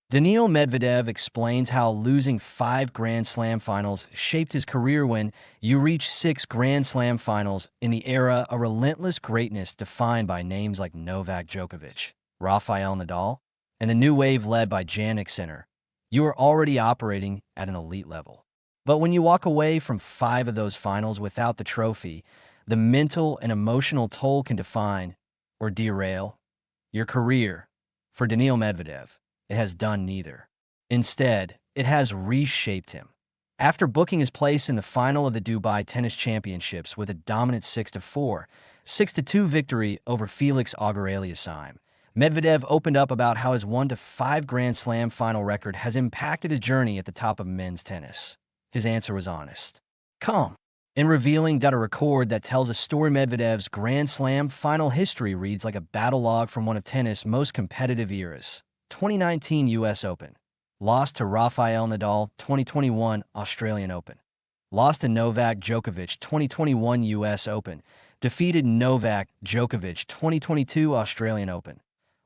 Daniil Medvedev explains how losing 5 Grand Slam finals shaped his career. When you reach 6 Grand Slam finals in the era of relentless greatness defined by names like Novak Djokovic, Rafael Nadal, and the new wave led by Jannik Sinner, you are already operating at an elite level. But when you walk away from 5 of those finals without the trophy, the mental and emotional toll can define or derail your career. For Daniil Medvedev, it has done neither. Instead, it has reshaped him. After booking his place in the final of the Dubai Tennis Championships with a dominant 6-4, 6-2 victory over Felix Auger-Aliassime, Medvedev opened up about how his 1-5 Grand Slam final record has impacted his journey at the top of men's tennis. His answer was honest, calm, and revealing a record that tells a story. Medvedev's Grand Slam final history reads like a battle log from one of tennis' most competitive eras. 2019 U.S. Open. Lost to Rafael Nadal. 2021 Australian Open. Lost to Novak Djokovic. 2021 U.S. Open. Defeated Novak Djokovic. 2022 Australian Open.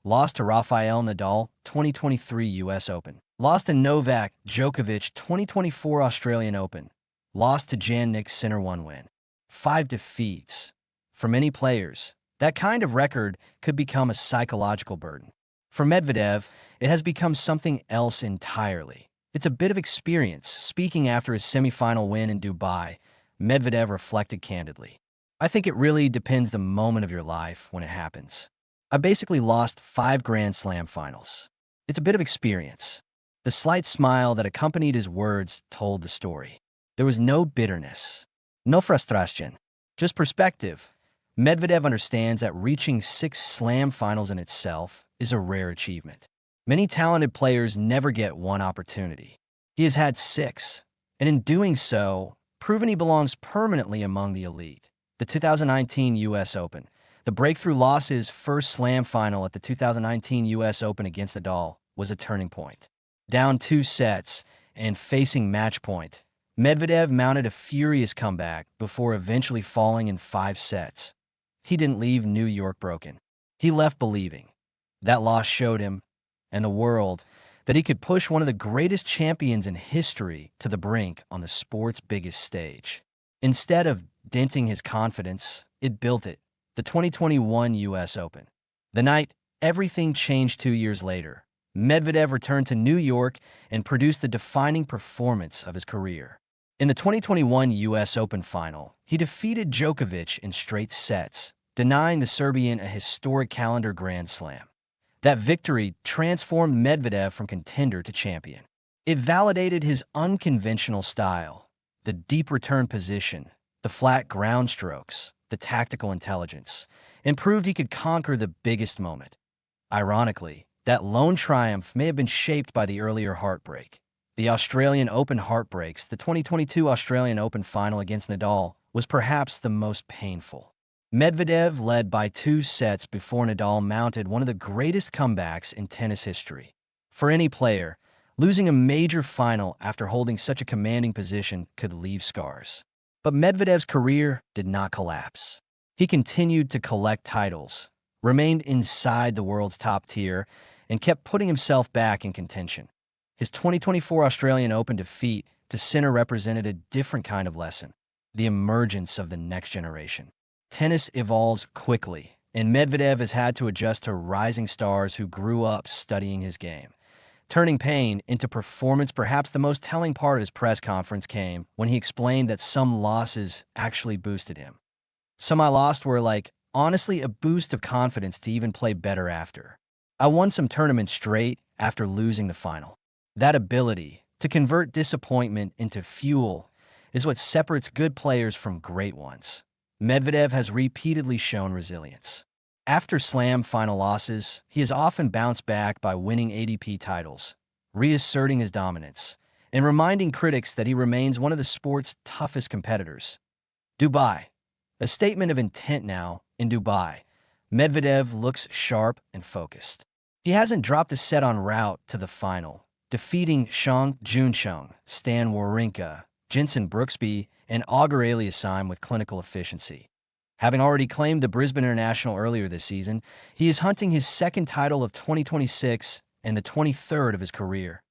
Lost to Rafael Nadal. 2023 U.S. Open. Lost to Novak Djokovic. 2024 Australian Open. Lost to Jannik Sinner. 1 win. 5 defeats. For many players, that kind of record could become a psychological burden. For Medvedev, it has become something else entirely. It's a bit of experience. Speaking after his semifinal win in Dubai, Medvedev reflected candidly. I think it really depends the moment of your life when it happens. I basically lost 5 Grand Slam finals. It's a bit of experience. The slight smile that accompanied his words told the story. There was no bitterness, no frustration, just perspective. Medvedev understands that reaching 6 slam finals in itself is a rare achievement. Many talented players never get one opportunity. He has had 6, and in doing so, proven he belongs permanently among the elite. The 2019 U.S. Open. The breakthrough loss, his first slam final at the 2019 U.S. Open against Nadal, was a turning point. Down 2 sets and facing match point, Medvedev mounted a furious comeback before eventually falling in 5 sets. He didn't leave New York broken. He left believing. That loss showed him and the world that he could push one of the greatest champions in history to the brink on the sport's biggest stage. Instead of denting his confidence, it built it. The 2021 U.S. Open. The night everything changed. 2 years later, Medvedev returned to New York and produced the defining performance of his career. In the 2021 U.S. Open final, he defeated Djokovic in straight sets, denying the Serbian a historic calendar Grand Slam. That victory transformed Medvedev from contender to champion. It validated his unconventional style, the deep return position, the flat ground strokes, the tactical intelligence, and proved he could conquer the biggest moment. Ironically, that lone triumph may have been shaped by the earlier heartbreak. The Australian Open heartbreaks. The 2022 Australian Open final against Nadal was perhaps the most painful. Medvedev led by 2 sets before Nadal mounted one of the greatest comebacks in tennis history. For any player, losing a major final after holding such a commanding position could leave scars. But Medvedev's career did not collapse. He continued to collect titles, remained inside the world's top tier, and kept putting himself back in contention. His 2024 Australian Open defeat to Sinner represented a different kind of lesson, the emergence of the next generation. Tennis evolves quickly, and Medvedev has had to adjust to rising stars who grew up studying his game. Turning pain into performance. Perhaps the most telling part of his press conference came when he explained that some losses actually boosted him. Some I lost were honestly a boost of confidence to even play better after. I won some tournaments straight after losing the final. That ability to convert disappointment into fuel is what separates good players from great ones. Medvedev has repeatedly shown resilience. After slam final losses, he has often bounced back by winning ATP titles, reasserting his dominance, and reminding critics that he remains one of the sport's toughest competitors. Dubai. A statement of intent now. In Dubai, Medvedev looks sharp and focused. He hasn't dropped a set en route to the final, defeating Zhang Juncheng, Stan Wawrinka, Jenson Brooksby, and Auger-Aliassime with clinical efficiency. Having already claimed the Brisbane International earlier this season, he is hunting his second title of 2026 and the 23rd of his career.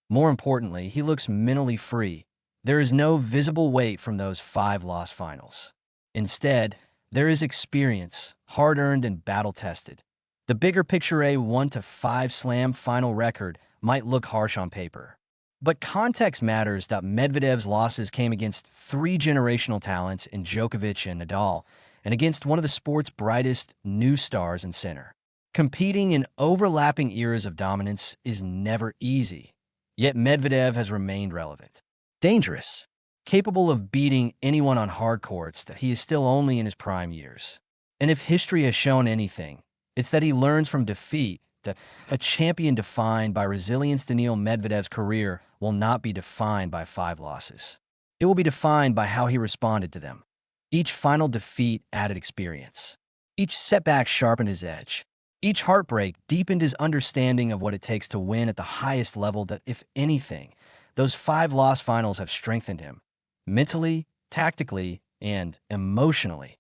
More importantly, he looks mentally free. There is no visible weight from those 5-loss finals. Instead, there is experience, hard-earned and battle-tested. The bigger picture, a 1-5 slam final record might look harsh on paper. But context matters. Medvedev's losses came against 3 generational talents in Djokovic and Nadal, and against one of the sport's brightest new stars in Sinner. Competing in overlapping eras of dominance is never easy, yet Medvedev has remained relevant. Dangerous, capable of beating anyone on hard courts. That he is still only in his prime years. And if history has shown anything, it's that he learns from defeat. That a champion defined by resilience. Daniil Medvedev's career will not be defined by 5 losses. It will be defined by how he responded to them. Each final defeat added experience. Each setback sharpened his edge. Each heartbreak deepened his understanding of what it takes to win at the highest level. That, if anything, those 5-loss finals have strengthened him, mentally, tactically, and emotionally.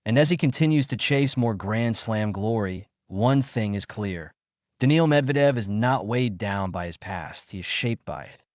And as he continues to chase more Grand Slam glory, one thing is clear. Daniil Medvedev is not weighed down by his past. He is shaped by it.